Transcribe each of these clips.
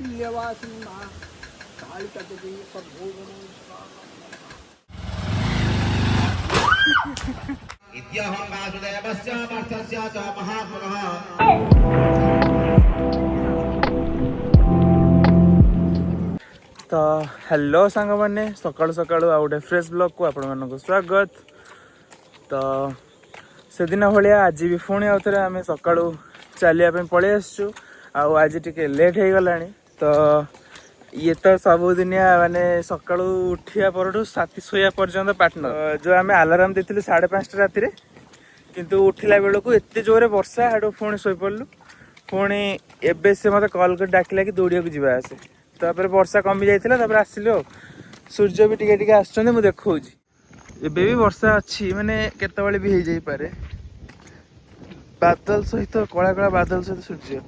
कैलासवासिनी माँ कालिका देवी सर्वभूतों इत्यहं वासुदेवस्य पार्थस्य च महापुरुषः। तो हेलो सांग मैंने सकाळु सकाळु आ गोटे फ्रेश ब्लॉग को आपण मानक स्वागत। तो से दिन भाया आज भी पुणी आउ थे आम सकाळु चलिया पलि आसचु। आज टिके लेट हो गला। तो ये तो सबुदिनिया माने सकाळु उठिया पर राति शोया पर्यंत पार्टनर जो आम अलार्म देथिलु 5:30 राति किंतु उठिला बेलू एत जोरे वर्षा हाडू पुणी शोपड़लु। पुणी एबे से मत कॉल कर डाकिला कि दौड़िया जावा आसे। तापर वर्षा कमी जाइथिला तापर आसिलु। सूर्य भी टिके टिके आछन मु देखौजी एबे भी वर्षा अच्छी माने केतबेले भी हो जाई पारे। बादल सहित कला कला बादल सहित सूर्य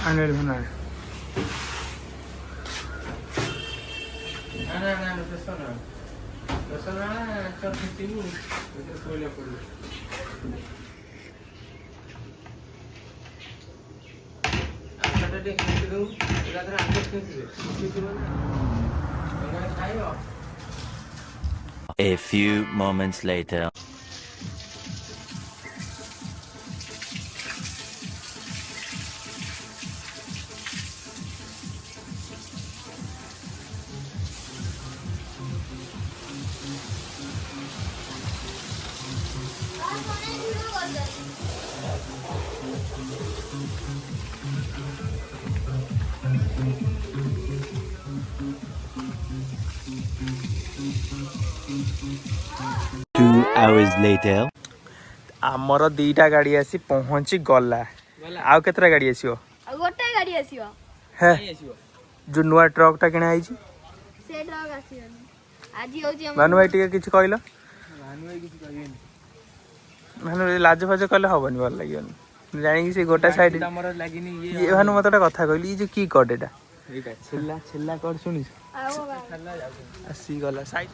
Anil भना A few moments later. Two hours later. आमर दीटा गाड़ी आसी पहुंची गला। आउ केतरा गाड़ी आसीओ? गोटे गाड़ी आसीओ है जो नुआ ट्रक टा किना आइची से ट्रक आसीओ आज होची हम भानु भाई टिके किछ कहलो। भानु लाज फाज कहले हबनी भल लागियोनी जानि कि से गोटा साइड हमर लागिनी ये भानु मत कथा कहली जे की कट एटा एटा छिल्ला छिल्ला कट सुनिस आसी गला साइड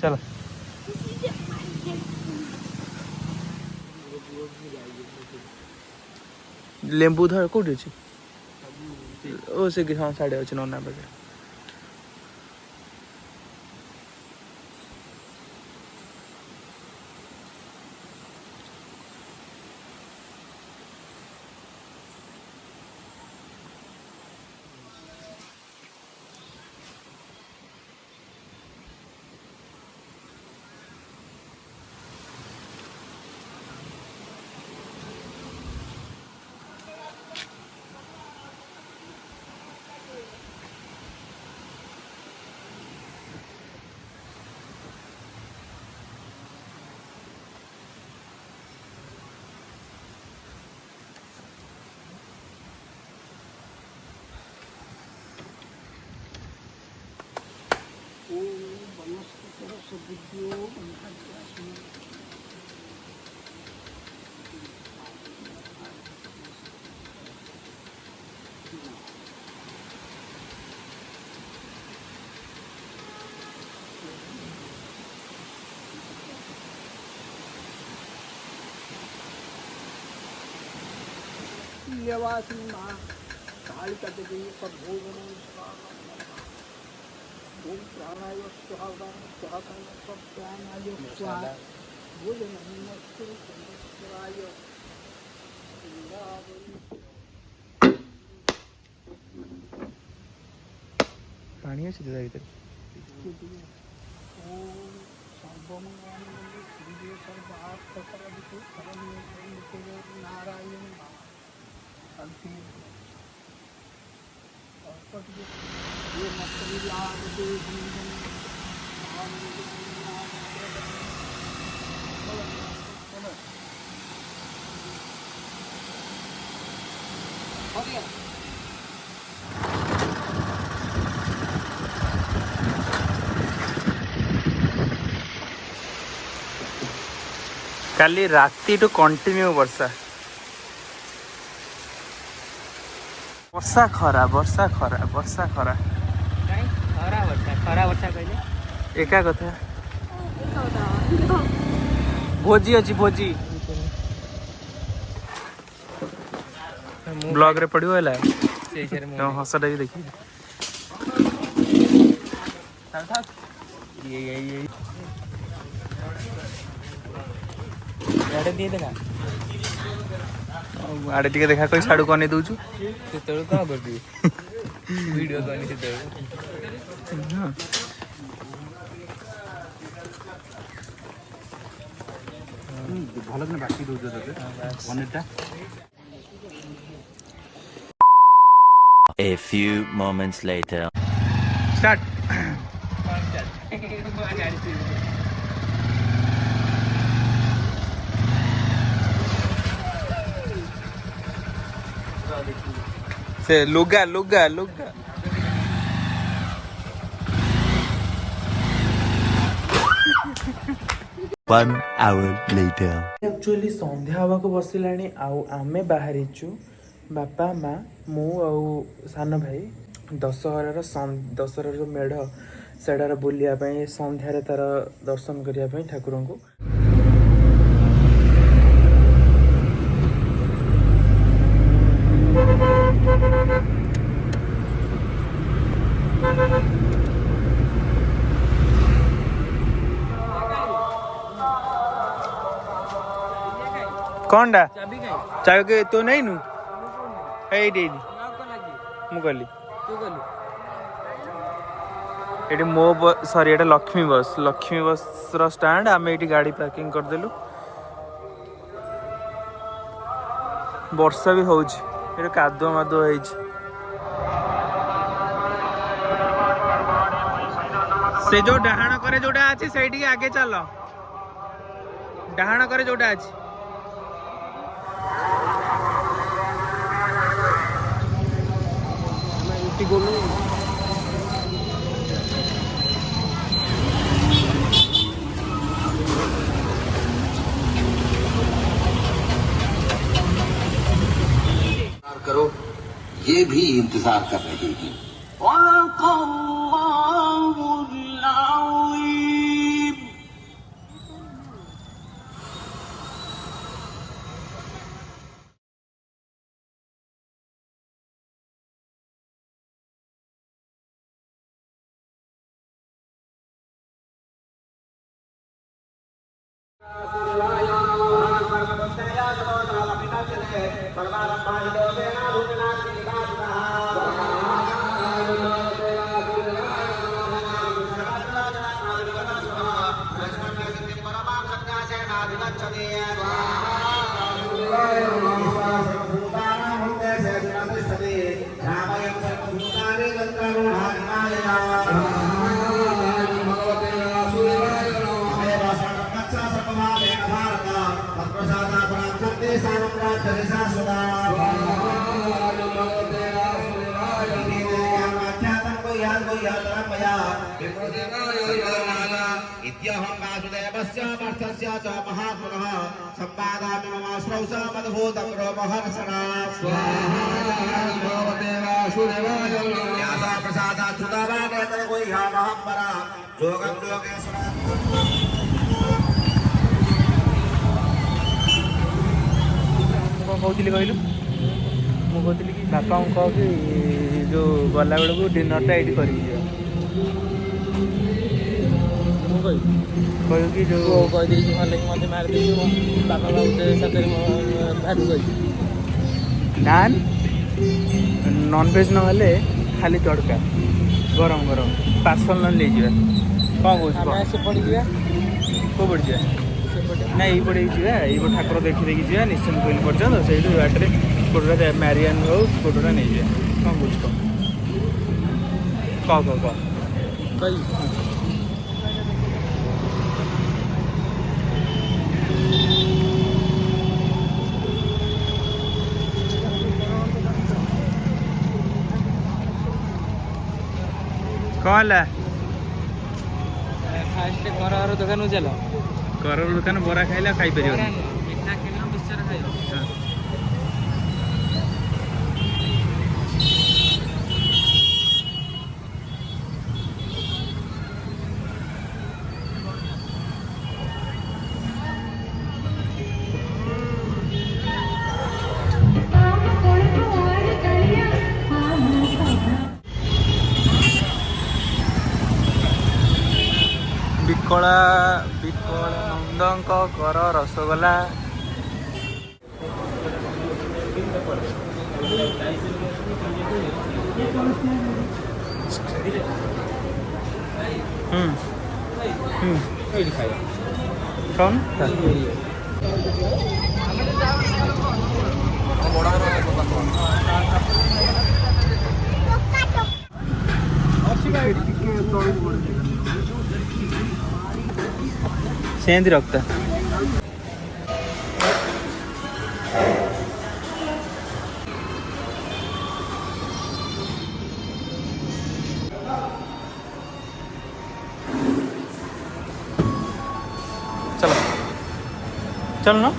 चलो लेंबू धर कोठी अछि ओ से कि हां साडे अछि नना बजे कैलासवासिनी माँ कालिका देवी सर्वभूतों ओम प्राणाय स्वाहा स्वाहा प्राणाय स्वाहा भोजनमस्तु चंद्रशेखराय पानी अछि दे भीतर ओम सर्वमंगलानि शिवे सर्वार्थसाधिके शरण्ये नारायण शांति ये मछली लाभ दे जीवन काली राति टू कंटिन्यू वर्षा ବର୍ଷା ଖରା ବର୍ଷା ଖରା ବର୍ଷା ଖରା ଖରା ବର୍ଷା କହିଲେ ଏକା କଥା। ଭୋଜି ଅଛି ଭୋଜି ବ୍ଲଗ ରେ ପଡିବ ହେଲା ତମ ହସଟା ବି ଦେଖିବି। ଆଡେ ଟିକେ ଦେଖା କରି ସାଡୁ କନେଇ ଦଉଛୁ ସେତେବେଳକୁ କଣ କରିବି ଭିଡିଓ କଲି ସେତେବେଳକୁ ଭଲ କିନା ବାଟି ଦଉଛ ତତେ ପନିରଟା। A few moments later. Start. ସେ ଲୁଗା ଲୁଗା ଲୁଗା 1 hour later. ଆକ୍ଚୁଆଲି ସନ୍ଧ୍ୟା ହେବାକୁ ବସିଲାଣି ଆଉ ଆମେ ବାହାରିଛୁ ବାପା ମା ମୁଁ ଆଉ ସାନ ଭାଇ ଦଶହରାର ମେଢ଼ ସେଟାରେ ବୁଲିବା ପାଇଁ ସନ୍ଧ୍ୟାରେ ତାର ଦର୍ଶନ କରିବା ପାଇଁ ଠାକୁରଙ୍କୁ। କଣଟା ଚାବି ତୁ ନେଇନୁ ଏଇଠି ମୁଁ ଗଲି ଏଠି ମୋ ସରି ଏଇଟା ଲକ୍ଷ୍ମୀ ବସ୍ର ଷ୍ଟାଣ୍ଡ। ଆମେ ଏଇଠି ଗାଡ଼ି ପାର୍କିଂ କରିଦେଲୁ। ବର୍ଷା ବି ହଉଛି ଏଠି କାଦୁଅ ମାଦୁଅ ହେଇଛି। ସେ ଯୋଉ ଡାହାଣ କରେ ଯୋଉଟା ଅଛି ସେଇଠିକି ଆଗେ ଚାଲ ଡାହାଣ କରେ ଯୋଉଟା ଅଛି। करो ये भी इंतजार कर रही थी। इत्यहं वासुदेवस्य मर्थस्य च महापुरः संवादामि मम श्रौषा मधुभूतं रोमहर्षणा स्वाहा भगवते वासुदेवाय यासा प्रसादात् सुदावानेतर गुह्यामहं परा जोगं योगेश्वरा। କ'ଣ କହୁଥିଲି କହିଲୁ ମୁଁ କହୁଥିଲି କି ବାପାଙ୍କୁ କହ କି ଯେଉଁ ଗଲାବେଳକୁ ଡିନରଟା ଏଇଠି କରିକି ଯିବା। ମୁଁ କହିବି କି ଯେଉଁ କହିଦେଇକି ଭଲକି ମୋତେ ମାରିଦେବି ବାପା ସାଥିରେ ଭାବି କହିବି ନାନ୍ ନନଭେଜ୍ ନହେଲେ ଖାଲି ତଡ଼କା ଗରମ ଗରମ ପାର୍ସଲ ନହେଲେ ନେଇଯିବା। କ'ଣ କହୁଛୁ ସେପଟେ ଯିବା କେଉଁ ପଟେ ଯିବା ନା ଏଇପଟେ ଯିବା ଏଇପଟେ ଠାକୁର ଦେଖିଦେଇକି ଯିବା ନିଶ୍ଚିନ୍ତ କୋଇଲି ପର୍ଯ୍ୟନ୍ତ ସେଇଠୁ ବାଟରେ କୋଉଟା ମ୍ୟାରିଆନ୍ ହଉ କୋଉଟା ନେଇଯିବା। କ'ଣ କହୁଛୁ କହ କହିବି। କ'ଣ ହେଲା ଫାଷ୍ଟ ଘର ଦୋକାନକୁ ଚାଲ ଘରର ଦୋକାନ ବରା ଖାଇଲେ ଆଉ ଖାଇପାରିବନି। ମିଠା କିଣିଲ ମିକ୍ସଚର ଖାଇବ। ବିକଳା ନନ୍ଦଙ୍କ କର ରସଗୋଲା। कौन सेंध रखता चलो चल ना